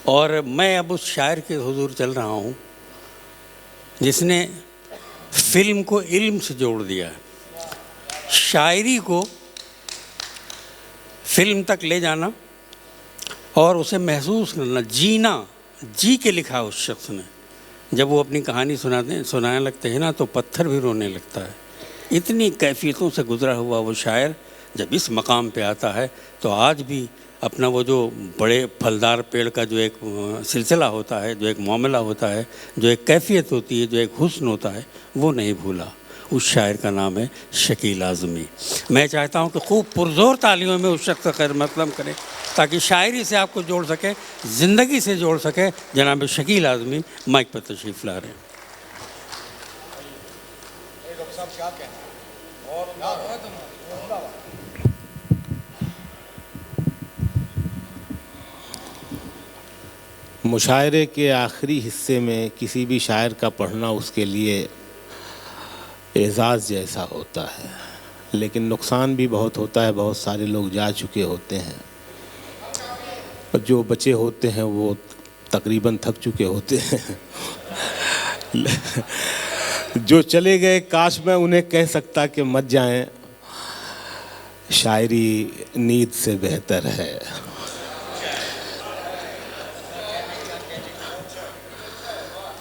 और मैं अब उस शायर के हुजूर चल रहा हूँ जिसने फिल्म को इल्म से जोड़ दिया, शायरी को फिल्म तक ले जाना और उसे महसूस करना, जीना, जी के लिखा उस शख्स ने। जब वो अपनी कहानी सुनाने लगते हैं ना तो पत्थर भी रोने लगता है। इतनी कैफियतों से गुजरा हुआ वो शायर जब इस मकाम पे आता है तो आज भी अपना वो जो बड़े फलदार पेड़ का जो एक सिलसिला होता है, जो एक मामला होता है, जो एक कैफियत होती है, जो एक हुस्न होता है, वो नहीं भूला। उस शायर का नाम है शकील आज़मी। मैं चाहता हूँ कि खूब पुरजोर तालियों में उस शख्स का खैर मकदम करें ताकि शायरी से आपको जोड़ सके, ज़िंदगी से जोड़ सके। जनाब शकील आज़मी माइक पर तशरीफ़ ला रहे हैं। मुशायरे के आखिरी हिस्से में किसी भी शायर का पढ़ना उसके लिए एज़ाज़ जैसा होता है, लेकिन नुकसान भी बहुत होता है। बहुत सारे लोग जा चुके होते हैं और जो बचे होते हैं वो तकरीबन थक चुके होते हैं। जो चले गए काश मैं उन्हें कह सकता कि मत जाएं, शायरी नींद से बेहतर है।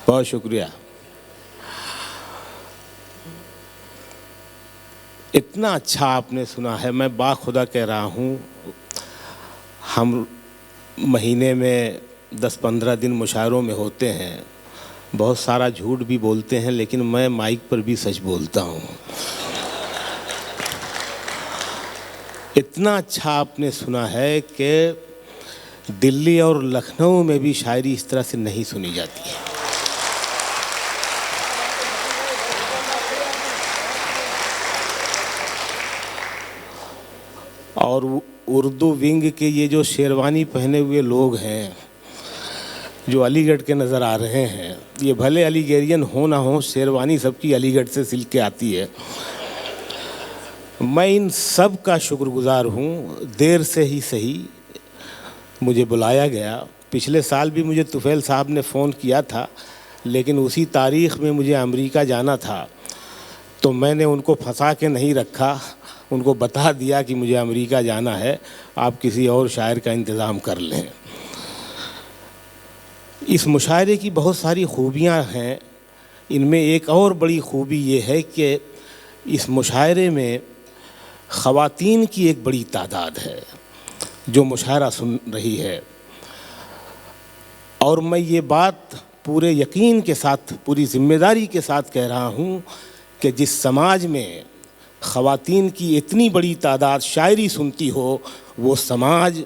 बहुत शुक्रिया। इतना अच्छा आपने सुना है। मैं बाखुदा कह रहा हूँ, हम महीने में 10-15 दिन मुशायरों में होते हैं, बहुत सारा झूठ भी बोलते हैं, लेकिन मैं माइक पर भी सच बोलता हूँ। इतना अच्छा आपने सुना है कि दिल्ली और लखनऊ में भी शायरी इस तरह से नहीं सुनी जाती है। और उर्दू विंग के ये जो शेरवानी पहने हुए लोग हैं जो अलीगढ़ के नज़र आ रहे हैं, ये भले अलीगेरियन हो ना हो, शेरवानी सबकी अलीगढ़ से सिल के आती है। मैं इन सब का शुक्रगुजार हूँ। देर से ही सही मुझे बुलाया गया। पिछले साल भी मुझे तुफैल साहब ने फ़ोन किया था, लेकिन उसी तारीख़ में मुझे अमेरिका जाना था, तो मैंने उनको फंसा के नहीं रखा, उनको बता दिया कि मुझे अमेरिका जाना है, आप किसी और शायर का इंतज़ाम कर लें। इस मुशायरे की बहुत सारी खूबियाँ हैं। इनमें एक और बड़ी खूबी ये है कि इस मुशायरे में ख़वातीन की एक बड़ी तादाद है जो मुशायरा सुन रही है। और मैं ये बात पूरे यकीन के साथ, पूरी ज़िम्मेदारी के साथ कह रहा हूँ कि जिस समाज में ख़वातीन की इतनी बड़ी तादाद शायरी सुनती हो, वो समाज,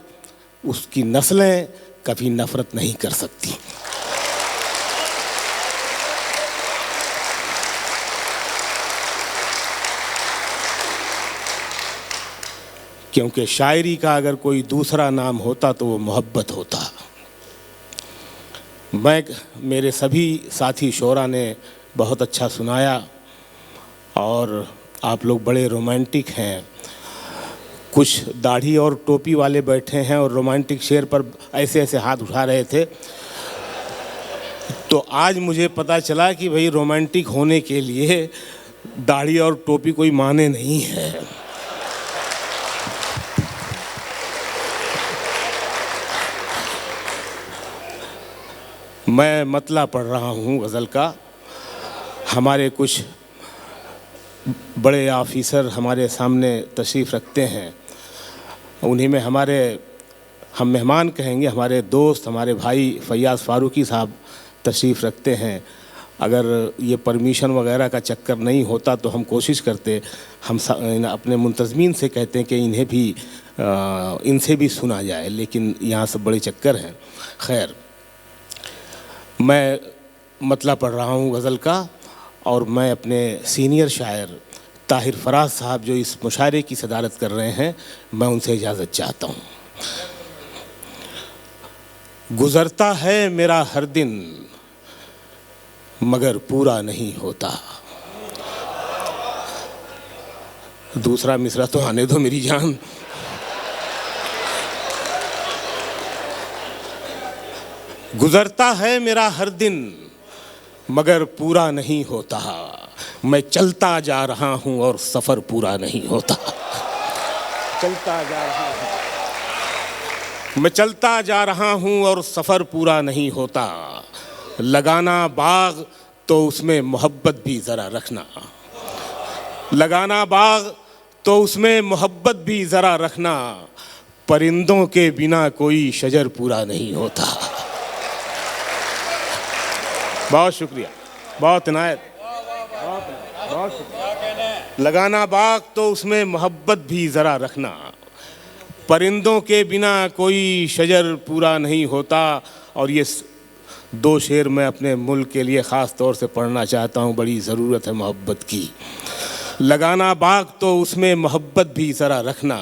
उसकी नस्लें कभी नफ़रत नहीं कर सकती। क्योंकि शायरी का अगर कोई दूसरा नाम होता तो वो मोहब्बत होता। मेरे सभी साथी शोरा ने बहुत अच्छा सुनाया और आप लोग बड़े रोमांटिक हैं। कुछ दाढ़ी और टोपी वाले बैठे हैं और रोमांटिक शेर पर ऐसे ऐसे हाथ उठा रहे थे, तो आज मुझे पता चला कि भाई रोमांटिक होने के लिए दाढ़ी और टोपी कोई माने नहीं है। मैं मतला पढ़ रहा हूँ गज़ल का। हमारे कुछ बड़े ऑफिसर हमारे सामने तशरीफ़ रखते हैं, उन्हीं में हम मेहमान कहेंगे, हमारे दोस्त, हमारे भाई फैयाज़ फ़ारूकी साहब तशरीफ़ रखते हैं। अगर ये परमिशन वगैरह का चक्कर नहीं होता तो हम कोशिश करते, हम अपने मुंतज़मीन से कहते हैं कि इन्हें भी इनसे भी सुना जाए, लेकिन यहाँ सब बड़े चक्कर हैं। खैर, मैं मतला पढ़ रहा हूँ गज़ल का और मैं अपने सीनियर शायर ताहिर फराज साहब जो इस मुशायरे की सदारत कर रहे हैं, मैं उनसे इजाज़त चाहता हूँ। गुज़रता है मेरा हर दिन मगर पूरा नहीं होता। दूसरा मिसरा तो आने दो मेरी जान। गुजरता है मेरा हर दिन मगर पूरा नहीं होता, मैं चलता जा रहा हूँ और सफ़र पूरा नहीं होता। चलता जा रहा हूँ, मैं चलता जा रहा हूँ और सफ़र पूरा नहीं होता। लगाना बाग तो उसमें मोहब्बत भी ज़रा रखना, लगाना बाग तो उसमें मोहब्बत भी ज़रा रखना, परिंदों के बिना कोई शजर पूरा नहीं होता। बहुत शुक्रिया, बहुत इनायत, बहुत शुक्रिया। लगाना बाग तो उसमें मोहब्बत भी ज़रा रखना, परिंदों के बिना कोई शजर पूरा नहीं होता। और ये दो शेर मैं अपने मुल्क के लिए ख़ास तौर से पढ़ना चाहता हूँ, बड़ी ज़रूरत है मोहब्बत की। लगाना बाग तो उसमें मोहब्बत भी ज़रा रखना,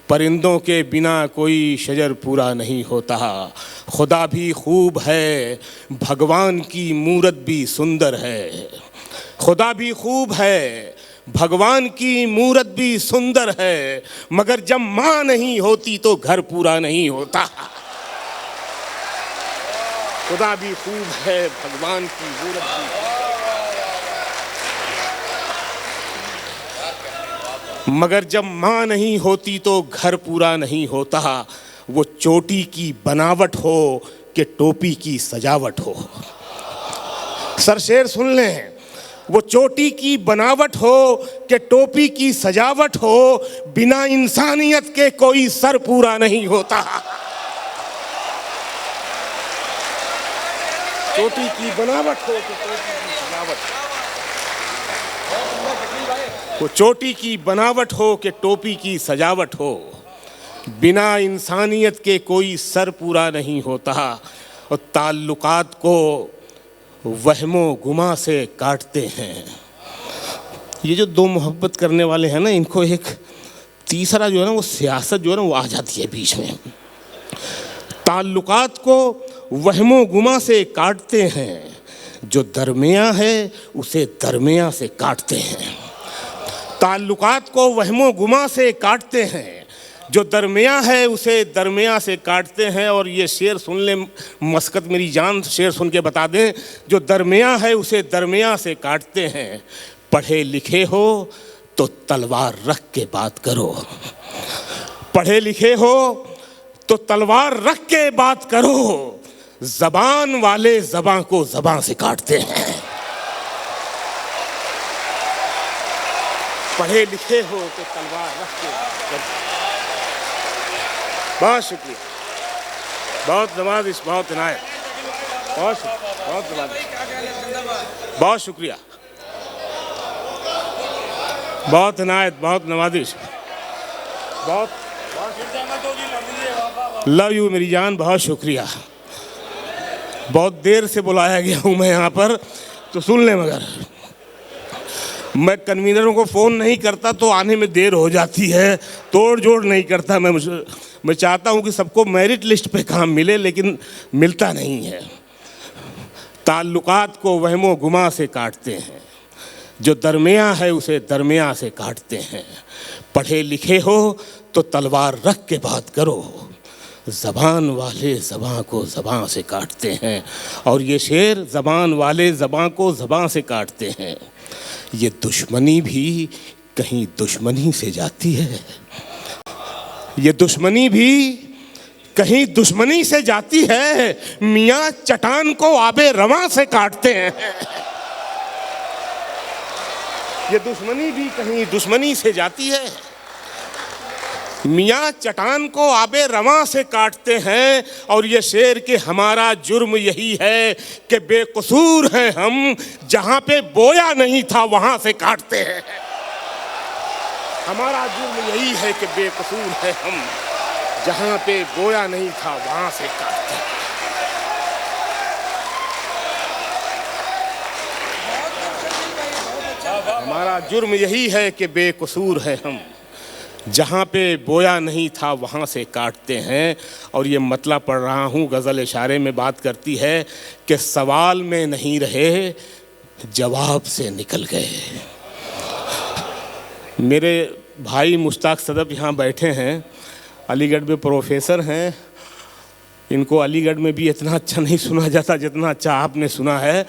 परिंदों के बिना कोई शजर पूरा नहीं होता। खुदा भी खूब है, भगवान की मूरत भी सुंदर है। खुदा भी खूब है, भगवान की मूरत भी सुंदर है, मगर जब माँ नहीं होती तो घर पूरा नहीं होता। खुदा भी खूब है, भगवान की मूरत भी, मगर जब माँ नहीं होती तो घर पूरा नहीं होता। वो चोटी की बनावट हो कि टोपी की सजावट हो। सर शेर सुन लें, वो चोटी की बनावट हो कि टोपी की सजावट हो, बिना इंसानियत के कोई सर पूरा नहीं होता। चोटी की बनावट हो कि टोपी की सजावट, वो चोटी की बनावट हो कि टोपी की सजावट हो, बिना इंसानियत के कोई सर पूरा नहीं होता। और ताल्लुकात को वहमो गुमा से काटते हैं। ये जो दो मोहब्बत करने वाले हैं ना, इनको एक तीसरा जो है ना, वो सियासत जो है ना, वो आ जाती है बीच में। ताल्लुकात को वहमो गुमा से काटते हैं, जो दरमिया है उसे दरमिया से काटते हैं। ताल्लुकात को वहमो गुमा से काटते हैं, जो दरमिया है उसे दरमिया से काटते हैं। और ये शेर सुन ले मस्कत मेरी जान, शेर सुन के बता दें, जो दरमिया है उसे दरमिया से काटते हैं। पढ़े लिखे हो तो तलवार रख के बात करो, पढ़े लिखे हो तो तलवार रख के बात करो, ज़बान वाले ज़बां को ज़बां से काटते हैं। पढ़े लिखे हो तो तलवार रख के। बहुत शुक्रिया, बहुत नवाज़िश, बहुत इनायत, बहुत नवाज़िश, बहुत शुक्रिया, बहुत इनायत, बहुत नवाज़िश, बहुत लव यू मेरी जान, बहुत शुक्रिया। बहुत देर से बुलाया गया हूँ मैं यहाँ पर, तो सुन लें। मगर मैं कन्वीनरों को फ़ोन नहीं करता तो आने में देर हो जाती है, तोड़ जोड़ नहीं करता। मैं चाहता हूँ कि सबको मेरिट लिस्ट पे काम मिले, लेकिन मिलता नहीं है। ताल्लुकात को वहमो गुमा से काटते हैं, जो दरमिया है उसे दरमिया से काटते हैं। पढ़े लिखे हो तो तलवार रख के बात करो, ज़बान वाले ज़बां को ज़बां से काटते हैं। और ये शेर ज़बान वाले ज़बां को ज़बां से काटते हैं। ये दुश्मनी भी कहीं दुश्मनी से जाती है, ये दुश्मनी भी कहीं दुश्मनी से जाती है। मियाँ चट्टान को आबे रवां से काटते हैं। ये दुश्मनी भी कहीं दुश्मनी से जाती है, मियाँ चट्टान को आबे रवां से काटते हैं। और ये शेर के हमारा जुर्म यही है कि बेकसूर हैं हम, जहाँ पे बोया नहीं था वहाँ से काटते हैं। हमारा जुर्म यही है कि बेकसूर है हम, जहाँ पे बोया नहीं था वहाँ से काटते हैं। हमारा जुर्म यही है कि बेकसूर है हम, जहाँ पे बोया नहीं था वहाँ से काटते हैं। और ये मतला पढ़ रहा हूँ, गज़ल इशारे में बात करती है कि सवाल में नहीं रहे, जवाब से निकल गए। मेरे भाई मुश्ताक सदफ यहाँ बैठे हैं, अलीगढ़ में प्रोफेसर हैं, इनको अलीगढ़ में भी इतना अच्छा नहीं सुना जाता जितना अच्छा आपने सुना है।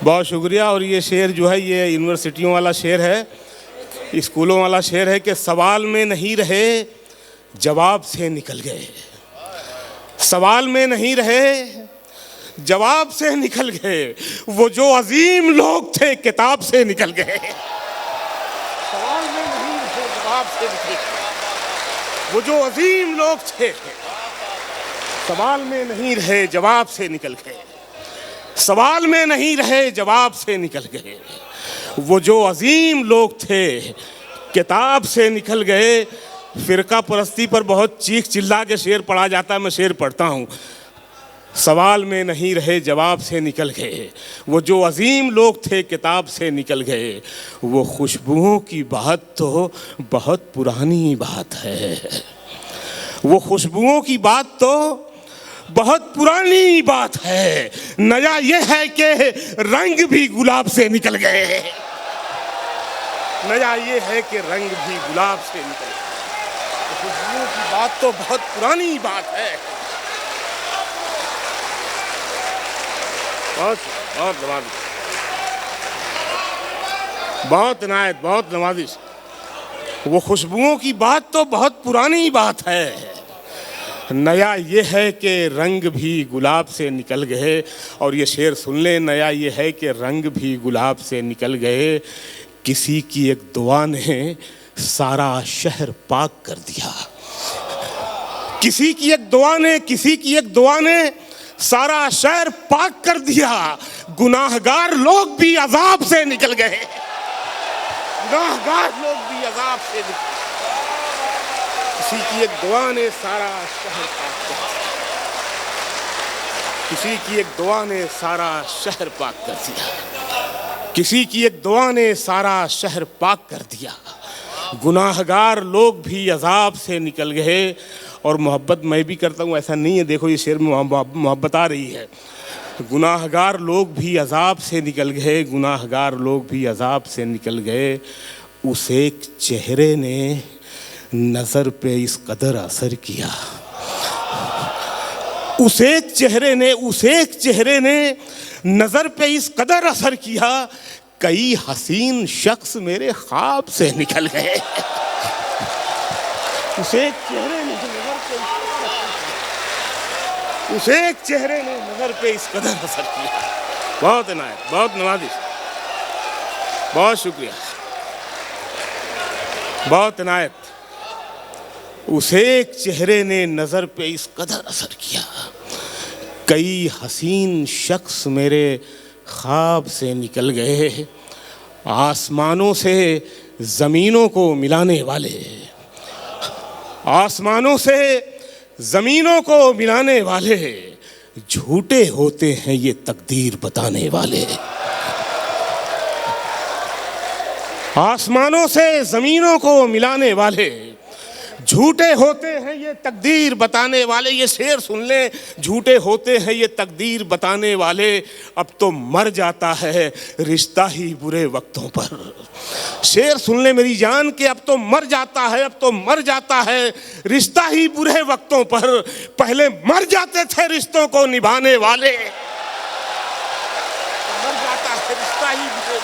बहुत शुक्रिया। और ये शेर जो है ये यूनिवर्सिटियों वाला शेर है, स्कूलों वाला शेर है कि सवाल में नहीं रहे जवाब से निकल गए, सवाल में नहीं रहे जवाब से निकल गए, वो जो अजीम लोग थे किताब से निकल गए। सवाल में नहीं रहे जवाब से निकल गए, वो जो अजीम लोग थे सवाल में नहीं रहे जवाब से निकल गए, सवाल में नहीं रहे जवाब से निकल गए, वो जो अजीम लोग थे किताब से निकल गए। फिरका परस्ती पर बहुत चीख चिल्ला के शेर पढ़ा जाता है, मैं शेर पढ़ता हूँ। सवाल में नहीं रहे जवाब से निकल गए, वो जो अजीम लोग थे किताब से निकल गए, वो खुशबुओं की बात तो बहुत पुरानी बात है, वो खुशबुओं की बात तो बहुत पुरानी बात है। नया ये है कि रंग भी गुलाब से निकल गए, नया ये है कि रंग भी गुलाब से निकल गए, खुशबुओं की बात तो बहुत पुरानी बात है। बहुत बहुत नवाजिश, बहुत इनायत, बहुत नवाजिश। वो खुशबुओं की बात तो बहुत पुरानी बात है, नया ये है कि रंग भी गुलाब से निकल गए। और ये शेर सुन ले, नया ये है कि रंग भी गुलाब से निकल गए, किसी की एक दुआ ने सारा शहर पाक कर दिया, किसी की एक दुआ ने, किसी की एक दुआ ने सारा शहर पाक कर दिया। गुनाहगार लोग भी अजाब से निकल गए, गुनाहगार लोग भी अजाब से निकल गए, किसी की एक दुआ ने सारा शहर पाक कर दिया, किसी की एक दुआ ने सारा शहर पाक कर दिया, किसी की एक दुआ ने सारा शहर पाक कर दिया। गुनाहगार लोग भी अजाब से निकल गए। और मोहब्बत मैं भी करता हूँ, ऐसा नहीं है, देखो ये शेर में मोहब्बत आ रही है। गुनाहगार लोग भी अजाब से निकल गए, गुनाहगार लोग भी अजाब से निकल गए, उस एक चेहरे ने नज़र पे इस कदर असर किया, उस एक चेहरे ने, उस एक चेहरे ने नज़र पे इस कदर असर किया, कई हसीन शख्स मेरे ख्वाब से निकल गए। उस एक चेहरे ने नज़र पे, उस एक चेहरे ने नज़र पे इस कदर असर किया। बहुत इनायत, बहुत नवाजिश, बहुत शुक्रिया, बहुत इनायत। उस एक चेहरे ने नज़र पे इस कदर असर किया, कई हसीन शख्स मेरे ख्वाब से निकल गए, आसमानों से ज़मीनों को मिलाने वाले, आसमानों से ज़मीनों को मिलाने वाले, झूठे होते हैं ये तकदीर बताने वाले, आसमानों से ज़मीनों को मिलाने वाले, झूठे होते हैं ये तकदीर बताने वाले। ये शेर सुन ले, झूठे होते हैं ये तकदीर बताने वाले, अब तो मर जाता है रिश्ता ही बुरे वक्तों पर। शेर सुन ले मेरी जान के, अब तो मर जाता है, अब तो मर जाता है रिश्ता ही बुरे वक्तों पर। पहले मर जाते थे रिश्तों को निभाने वाले, मर जाता है रिश्ता ही बुरे।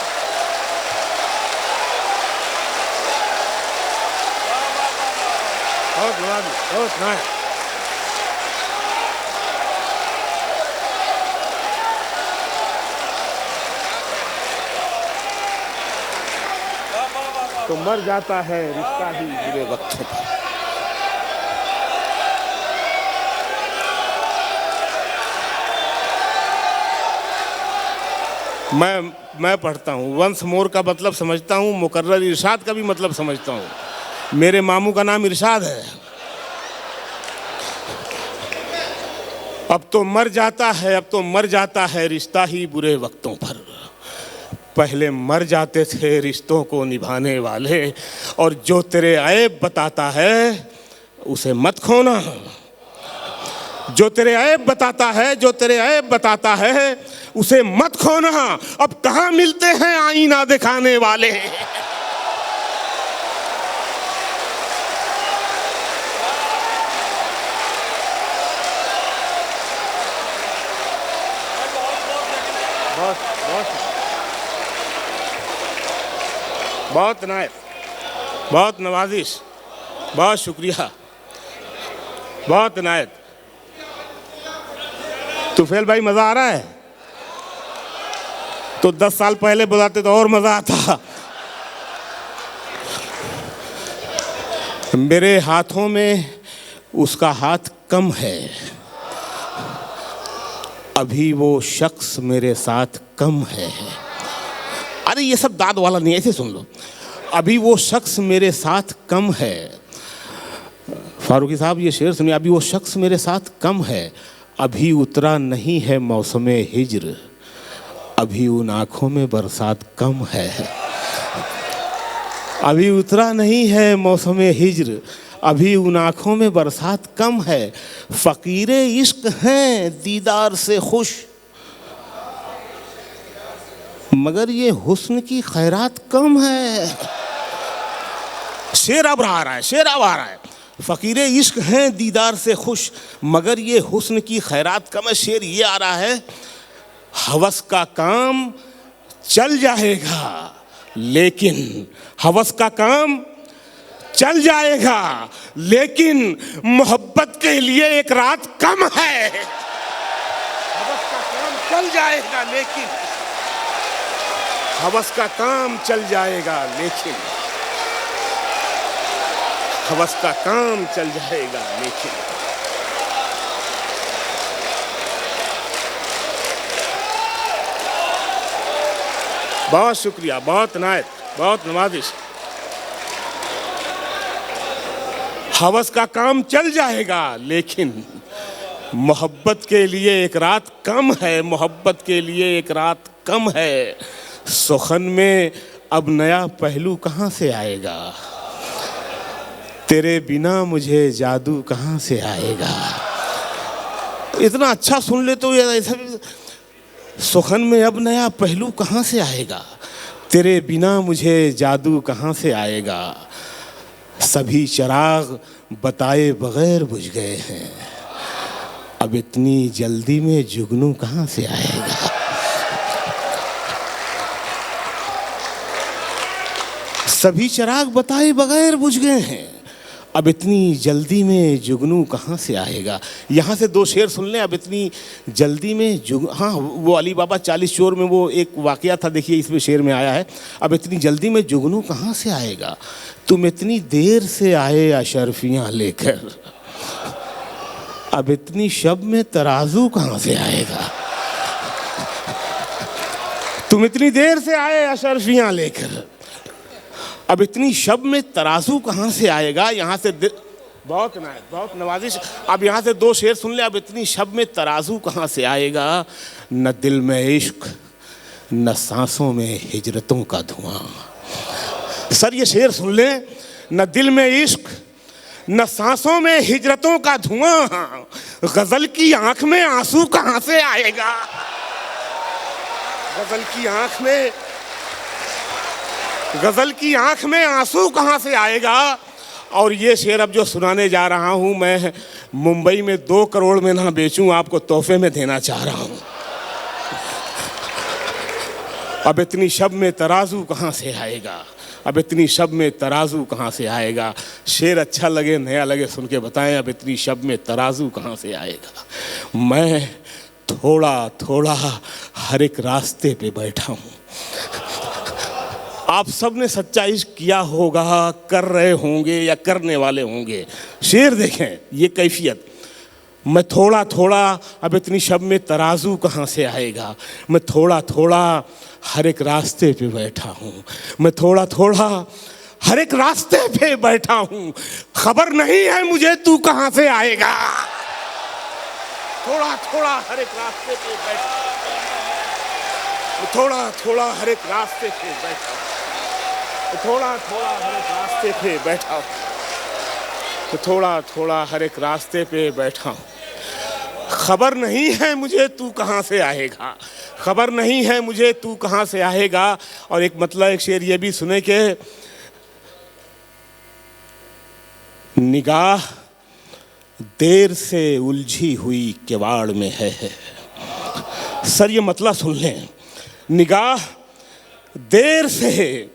बहुत नाइस। तो मर जाता है रिश्ता ही बुरे वक्तों पर। मैं पढ़ता हूँ, वंस मोर का मतलब समझता हूँ, मुकर्रर इरशाद का भी मतलब समझता हूँ। मेरे मामू का नाम इरशाद है। अब तो मर जाता है, अब तो मर जाता है रिश्ता ही बुरे वक्तों पर। पहले मर जाते थे रिश्तों को निभाने वाले, और जो तेरे ऐब बताता है उसे मत खोना, जो तेरे ऐब बताता है, जो तेरे ऐब बताता है, उसे मत खोना, अब कहाँ मिलते हैं आईना दिखाने वाले। बहुत नायब, बहुत नवाजिश, बहुत शुक्रिया, बहुत नायब। तुफैल भाई मज़ा आ रहा है? तो 10 साल पहले बुलाते तो और मज़ा आता। मेरे हाथों में उसका हाथ कम है, अभी वो शख्स मेरे साथ कम है। अरे ये सब दाद वाला नहीं है, ऐसे सुन लो। अभी वो शख्स मेरे साथ कम है। फारूकी साहब ये शेर सुनिए, अभी वो शख्स मेरे साथ कम है, अभी उतरा नहीं है मौसमे हिज्र, अभी उन आँखों में बरसात कम है। अभी उतरा नहीं है मौसमे हिज्र, अभी उन आँखों में बरसात कम है। फ़कीरे इश्क हैं दीदार से खुश, मगर ये हुस्न की खैरात कम है। शेर अब आ रहा है, शेर अब आ रहा है। फ़कीरे इश्क हैं दीदार से खुश, मगर ये हुस्न की खैरात कम है। शेर ये आ रहा है, हवस का काम चल जाएगा, लेकिन हवस का काम चल जाएगा, लेकिन मोहब्बत के लिए एक रात कम है। हवस का काम चल जाएगा, लेकिन हवस का काम चल जाएगा, लेकिन हवस का काम चल जाएगा, लेकिन बहुत शुक्रिया, बहुत नायत, बहुत नवाजिश। हवस का काम चल जाएगा, लेकिन मोहब्बत के लिए एक रात कम है, मोहब्बत के लिए एक रात कम है। सुखन में अब नया पहलू कहाँ से आएगा, तेरे बिना मुझे जादू कहाँ से आएगा। इतना अच्छा सुन ले तो ये ऐसा, सुखन में अब नया पहलू कहाँ से आएगा, तेरे बिना मुझे जादू कहाँ से आएगा। सभी चिराग बताए बगैर बुझ गए हैं, अब इतनी जल्दी में जुगनू कहाँ से आएगा। सभी चिराग बताए बगैर बुझ गए हैं, अब इतनी जल्दी में जुगनू कहाँ से आएगा। यहाँ से 2 शेर सुन लें। अब इतनी जल्दी में हाँ, वो अली बाबा 40 चोर में वो एक वाकया था, देखिए इसमें शेर में आया है, अब इतनी जल्दी में जुगनू कहाँ से आएगा। तुम इतनी देर से आए अशरफियाँ लेकर, अब इतनी शब में तराजू कहाँ से आएगा। तुम इतनी देर से आए अशरफियाँ लेकर, अब इतनी शब में तराजू कहाँ से आएगा। यहाँ से बहुत नवाजिश। अब यहाँ से 2 शेर सुन ले। अब इतनी शब में तराजू कहाँ से आएगा, न दिल में इश्क न सांसों में हिजरतों का धुआं। सर ये शेर सुन ले, न दिल में इश्क न सांसों में हिजरतों का धुआं, गजल की आंख में आंसू कहाँ से आएगा। गजल की आंख में आंसू कहाँ से आएगा। और ये शेर अब जो सुनाने जा रहा हूँ मैं, मुंबई में 2 करोड़ में ना बेचूं, आपको तोहफे में देना चाह रहा हूँ। अब इतनी शब में तराजू कहाँ से आएगा, अब इतनी शब में तराजू कहाँ से आएगा। शेर अच्छा लगे नया लगे सुन के बताएं, अब इतनी शब में तराजू कहाँ से आएगा। मैं थोड़ा थोड़ा हर एक रास्ते पे बैठा हूँ। आप सब ने सच्चा इश्क किया होगा, कर रहे होंगे या करने वाले होंगे। शेर देखें ये कैफियत। मैं थोड़ा थोड़ा अब इतनी शब में तराजू कहाँ से आएगा। मैं थोड़ा थोड़ा हर एक रास्ते पे बैठा हूँ। मैं थोड़ा थोड़ा हर एक रास्ते पे बैठा हूँ। खबर नहीं है मुझे तू कहाँ से आएगा। थोड़ा थोड़ा हर एक रास्ते पे बैठा, थोड़ा थोड़ा हर एक रास्ते पे बैठा, थोड़ा थोड़ा हर एक रास्ते पे बैठा, थोड़ा थोड़ा हर एक रास्ते पे बैठा हूँ। खबर नहीं है मुझे तू कहाँ से आएगा, खबर नहीं है मुझे तू कहाँ से आएगा। और एक मतलब एक शेर ये भी सुने के निगाह देर से उलझी हुई किवाड़ में है। सर ये मतलब सुन लें, निगाह देर से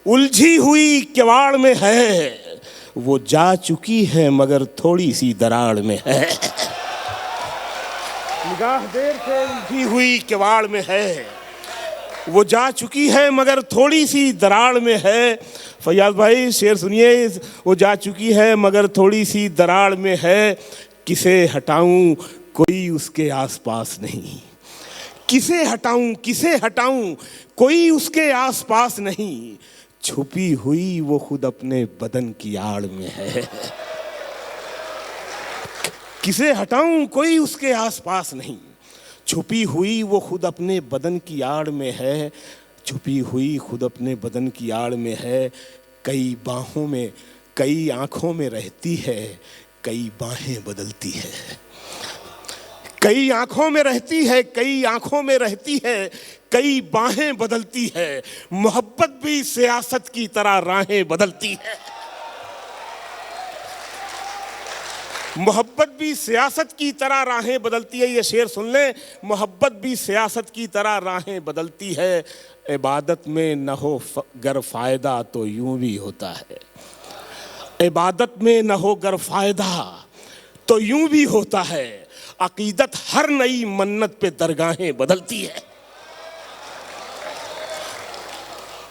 उलझी हुई किवाड़ में है, वो जा चुकी है मगर थोड़ी सी दराड़ में है। निगाह देर से उलझी हुई किवाड़ में है, वो जा चुकी है मगर थोड़ी सी दराड़ में है। फैयाज भाई शेर सुनिए, वो जा चुकी है मगर थोड़ी सी दराड़ में है, किसे हटाऊं कोई उसके आसपास नहीं, किसे हटाऊं कोई उसके आसपास नहीं, छुपी हुई वो खुद अपने बदन की आड़ में है। किसे हटाऊं कोई उसके आसपास नहीं, छुपी हुई वो खुद अपने बदन की आड़ में है, छुपी हुई खुद अपने बदन की आड़ में है। कई बाहों में कई आंखों में रहती है, कई बाहें बदलती है। कई आंखों में रहती है, कई आंखों में रहती है, कई बाहें बदलती है। मोहब्बत भी सियासत की तरह राहें बदलती है। मोहब्बत भी सियासत की तरह राहें बदलती है। ये शेर सुन लें, मोहब्बत भी सियासत की तरह राहें बदलती है। इबादत में न हो गर फायदा तो यूं भी होता है, इबादत में न हो गर फायदा तो यूं भी होता है। अकीदत हर नई मन्नत पे दरगाहें बदलती है,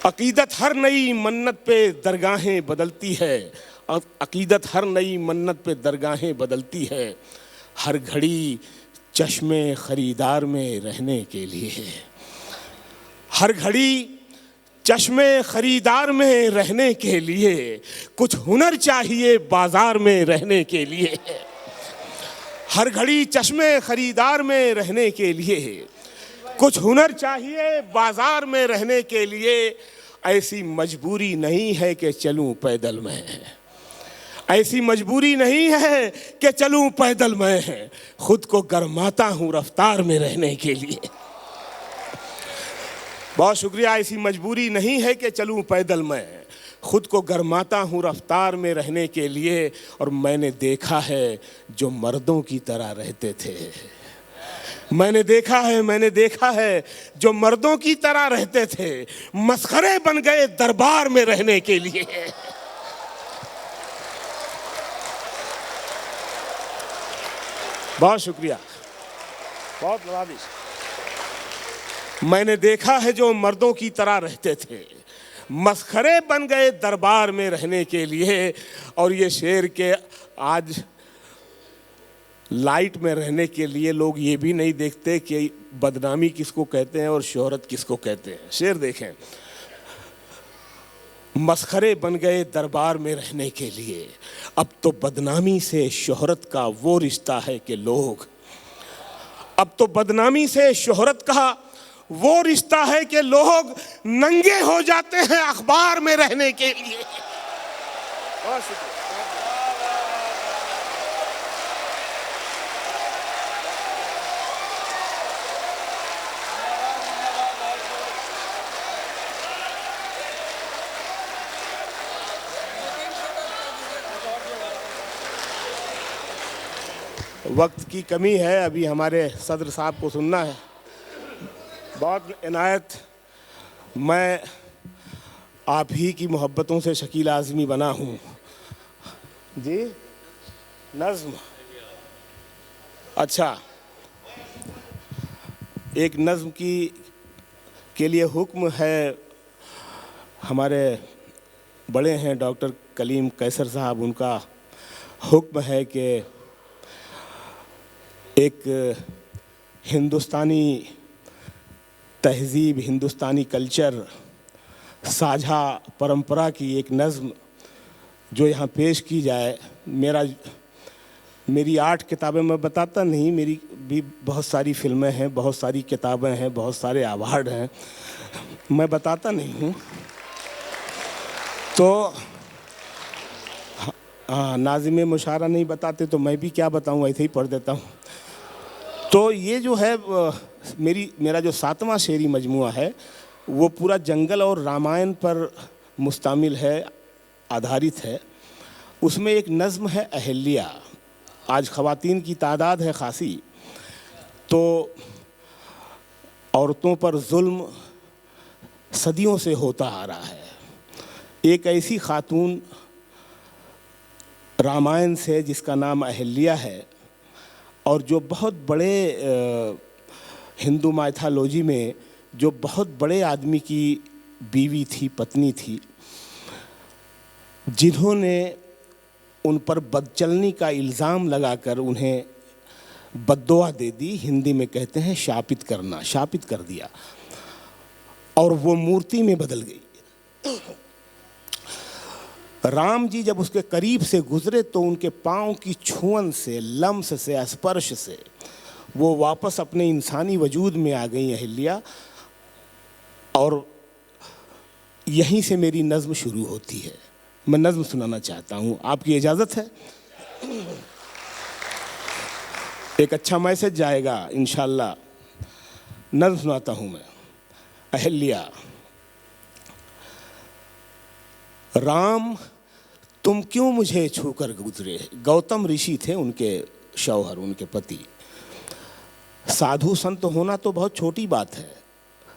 अकीदत हर नई मन्नत पे दरगाहें बदलती है। अकीदत हर नई मन्नत पे दरगाहें बदलती है। हर घड़ी चश्मे खरीदार में रहने के लिए, हर घड़ी चश्मे खरीदार में रहने के लिए, कुछ हुनर चाहिए बाजार में रहने के लिए। हर घड़ी चश्मे खरीदार में रहने के लिए, कुछ हुनर चाहिए बाजार में रहने के लिए। ऐसी मजबूरी नहीं है कि चलूं पैदल मैं, ऐसी मजबूरी नहीं है कि चलूं पैदल मैं, खुद को गरमाता हूं रफ्तार में रहने के लिए। बहुत शुक्रिया। ऐसी मजबूरी नहीं है कि चलूं पैदल मैं, खुद को गरमाता हूँ रफ्तार में रहने के लिए। और मैंने देखा है जो मर्दों की तरह रहते थे, मैंने देखा है जो मर्दों की तरह रहते थे, मस्खरे बन गए दरबार में रहने के लिए। बहुत शुक्रिया, बहुत नवाजिश। मैंने देखा है जो मर्दों की तरह रहते थे, मस्खरे बन गए दरबार में रहने के लिए। और ये शेर के आज लाइट में रहने के लिए लोग ये भी नहीं देखते कि बदनामी किसको कहते हैं और शोहरत किसको कहते हैं। शेर देखें, मस्खरे बन गए दरबार में रहने के लिए, अब तो बदनामी से शोहरत का वो रिश्ता है कि लोग, अब तो बदनामी से शोहरत का वो रिश्ता है कि लोग नंगे हो जाते हैं अखबार में रहने के लिए। वक्त की कमी है, अभी हमारे सदर साहब को सुनना है। बहुत इनायत, मैं आप ही की मोहब्बतों से शकील आज़मी बना हूँ जी। नज़्म, अच्छा, एक नज़्म के लिए हुक्म है। हमारे बड़े हैं डॉक्टर कलीम कैसर साहब, उनका हुक्म है कि एक हिंदुस्तानी तहज़ीब, हिंदुस्तानी कल्चर, साझा परंपरा की एक नज़्म जो यहाँ पेश की जाए। मेरी 8 किताबें मैं बताता नहीं, मेरी भी बहुत सारी फिल्में हैं, बहुत सारी किताबें हैं, बहुत सारे अवार्ड हैं, मैं बताता नहीं हूँ। तो हाँ, नाज़िम मुशारा नहीं बताते तो मैं भी क्या बताऊँ, ऐसे ही पढ़ देता हूँ। तो ये जो है मेरा जो 7वां शेरी मजमुआ है वो पूरा जंगल और रामायण पर मुश्तमिल है, आधारित है। उसमें एक नज़्म है अहल्या। आज ख़वातीन की तादाद है खासी, तो औरतों पर जुल्म सदियों से होता आ रहा है। एक ऐसी खातून रामायण से जिसका नाम अहल्या है और जो बहुत बड़े हिंदू माइथोलॉजी में जो बहुत बड़े आदमी की बीवी थी, पत्नी थी, जिन्होंने उन पर बदचलनी का इल्ज़ाम लगाकर उन्हें बद्दुआ दे दी। हिंदी में कहते हैं शापित करना, शापित कर दिया और वो मूर्ति में बदल गई। राम जी जब उसके करीब से गुजरे तो उनके पाँव की छुअन से, लम्स से, स्पर्श से वो वापस अपने इंसानी वजूद में आ गई अहिल्या। और यहीं से मेरी नज़्म शुरू होती है। मैं नज़्म सुनाना चाहता हूँ, आपकी इजाज़त है? एक अच्छा मैसेज जाएगा इंशाअल्लाह। नज़्म सुनाता हूँ मैं। अहिल्या। राम तुम क्यों मुझे छूकर गुजरे। गौतम ऋषि थे उनके शौहर, उनके पति। साधु संत होना तो बहुत छोटी बात है,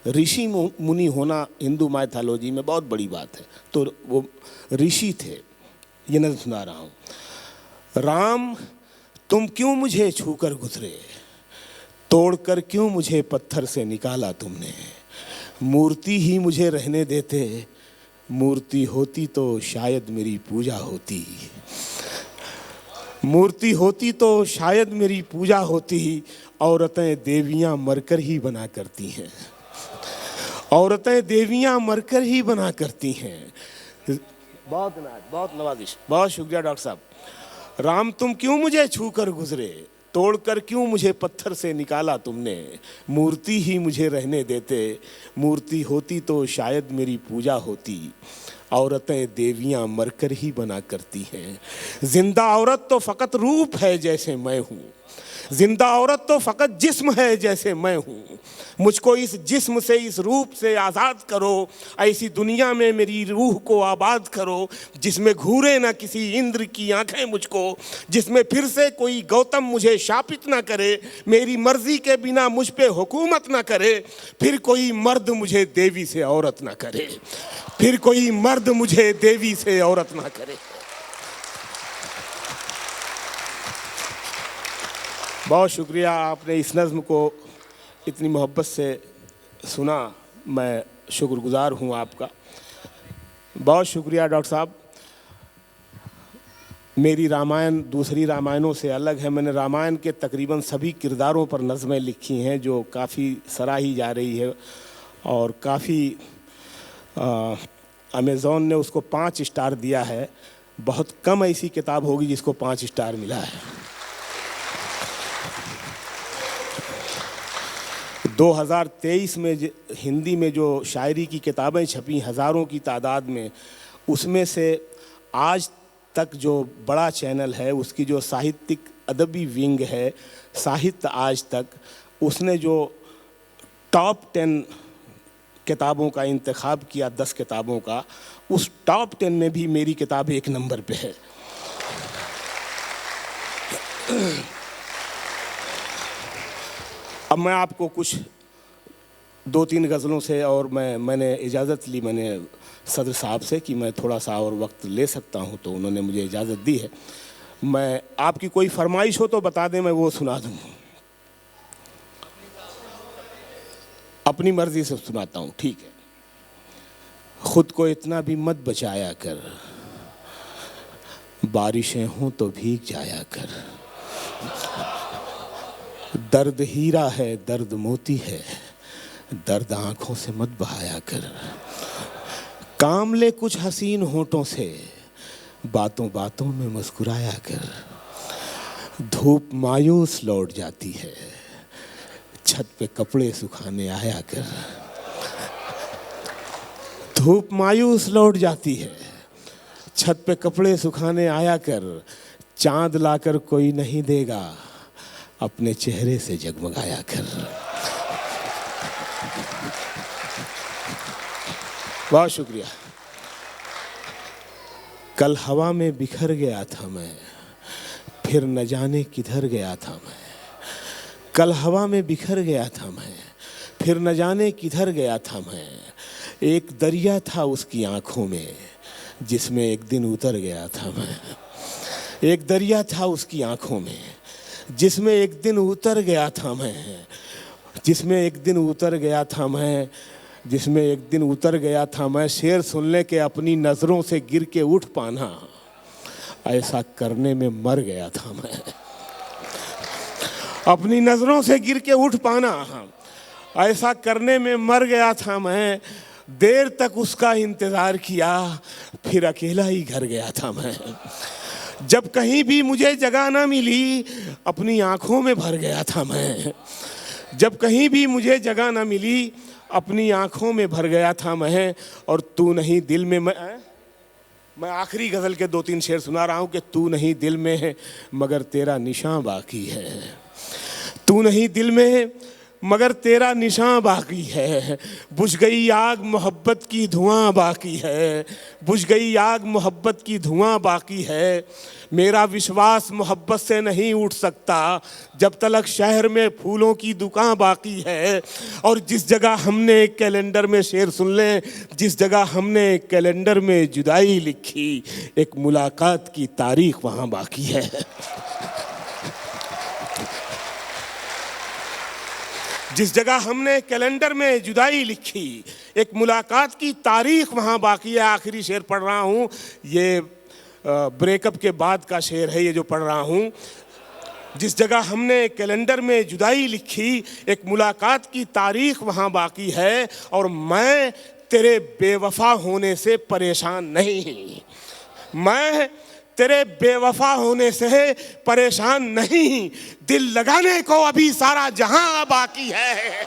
ऋषि मुनि होना हिंदू माइथोलॉजी में बहुत बड़ी बात है। तो वो ऋषि थे। ये नज़्म सुना रहा हूँ। राम तुम क्यों मुझे छूकर गुजरे, तोड़कर क्यों मुझे पत्थर से निकाला तुमने। मूर्ति ही मुझे रहने देते, मूर्ति होती तो शायद मेरी पूजा होती। मूर्ति होती तो शायद मेरी पूजा होती। औरतें देवियां मरकर ही बना करती हैं, औरतें देवियां मरकर ही बना करती हैं। बहुत नवाजिश, बहुत शुक्रिया डॉक्टर साहब। राम तुम क्यों मुझे छूकर गुजरे, तोड़कर क्यों मुझे पत्थर से निकाला तुमने। मूर्ति ही मुझे रहने देते, मूर्ति होती तो शायद मेरी पूजा होती। औरतें देवियां मरकर ही बना करती हैं। जिंदा औरत तो फ़कत रूप है जैसे मैं हूँ, जिंदा औरत तो फ़कत जिस्म है जैसे मैं हूँ। मुझको इस जिस्म से, इस रूप से आज़ाद करो। ऐसी दुनिया में मेरी रूह को आबाद करो, जिसमें घूरे ना किसी इंद्र की आंखें मुझको, जिसमें फिर से कोई गौतम मुझे शापित ना करे, मेरी मर्जी के बिना मुझ पे हुकूमत ना करे। फिर कोई मर्द मुझे देवी से औरत ना करे, फिर कोई मर्द मुझे देवी से औरत ना करे। बहुत शुक्रिया, आपने इस नज़्म को इतनी मोहब्बत से सुना। मैं शुक्रगुज़ार हूँ आपका। बहुत शुक्रिया डॉक्टर साहब। मेरी रामायण दूसरी रामायणों से अलग है। मैंने रामायण के तकरीबन सभी किरदारों पर नज़में लिखी हैं जो काफ़ी सराही जा रही है और काफ़ी अमेज़ॉन ने उसको 5 स्टार दिया है। बहुत कम ऐसी किताब होगी जिसको 5 स्टार मिला है। 2023 में हिंदी में जो शायरी की किताबें छपी हज़ारों की तादाद में, उसमें से आज तक जो बड़ा चैनल है उसकी जो साहित्यिक अदबी विंग है साहित्य आज तक, उसने जो टॉप 10 किताबों का इंतखाब किया 10 किताबों का, उस टॉप 10 में भी मेरी किताब 1 नंबर पे है। अब मैं आपको कुछ 2-3 गज़लों से और मैंने इजाज़त ली मैंने सदर साहब से कि मैं थोड़ा सा और वक्त ले सकता हूं, तो उन्होंने मुझे इजाज़त दी है। मैं आपकी कोई फरमाइश हो तो बता दें, मैं वो सुना दूँ। अपनी मर्ज़ी से सुनाता हूँ, ठीक है। खुद को इतना भी मत बचाया कर, बारिशें हों तो भीग जाया कर। दर्द हीरा है, दर्द मोती है, दर्द आंखों से मत बहाया कर। काम ले कुछ हसीन होठों से, बातों बातों में मुस्कुराया कर। धूप मायूस लौट जाती है, छत पे कपड़े सुखाने आया कर। धूप मायूस लौट जाती है, छत पे कपड़े सुखाने आया कर। चांद लाकर कोई नहीं देगा, अपने चेहरे से जगमगाया कर। बहुत शुक्रिया। कल हवा में बिखर गया था मैं, फिर न जाने किधर गया था मैं। कल हवा में बिखर गया था मैं, फिर न जाने किधर गया था मैं। एक दरिया था उसकी आंखों में, जिसमें एक दिन उतर गया था मैं। एक दरिया था उसकी आंखों में, जिसमें एक दिन उतर गया था मैं। जिसमें एक दिन उतर गया था मैं, जिसमें एक दिन उतर गया था मैं। शेर सुनने के अपनी नज़रों से गिर के उठ पाना, ऐसा करने में मर गया था मैं। अपनी नज़रों से गिर के उठ पाना, ऐसा करने में मर गया था मैं। देर तक उसका इंतज़ार किया, फिर अकेला ही घर गया था मैं। जब कहीं भी मुझे जगह ना मिली, अपनी आंखों में भर गया था मैं। जब कहीं भी मुझे जगह ना मिली, अपनी आंखों में भर गया था मैं। और तू नहीं दिल में, मैं आखिरी गज़ल के 2-3 शेर सुना रहा हूँ कि तू नहीं दिल में है मगर तेरा निशान बाकी है। तू नहीं दिल में है मगर तेरा निशान बाकी है। बुझ गई आग मोहब्बत की धुआं बाकी है। बुझ गई आग मोहब्बत की धुआं बाकी है। मेरा विश्वास मोहब्बत से नहीं उठ सकता जब तलक शहर में फूलों की दुकान बाकी है। और जिस जगह हमने एक कैलेंडर में, शेर सुन लें, जिस जगह हमने एक कैलेंडर में जुदाई लिखी, एक मुलाकात की तारीख वहाँ बाकी है। जिस जगह हमने कैलेंडर में जुदाई लिखी, एक मुलाकात की तारीख वहाँ बाकी है। आखिरी शेर पढ़ रहा हूँ, ये ब्रेकअप के बाद का शेर है ये जो पढ़ रहा हूँ। जिस जगह हमने कैलेंडर में जुदाई लिखी, एक मुलाकात की तारीख वहाँ बाकी है। और मैं तेरे बेवफा होने से परेशान नहीं, मैं तेरे बेवफा होने से परेशान नहीं। दिल लगाने को अभी सारा जहां बाकी है।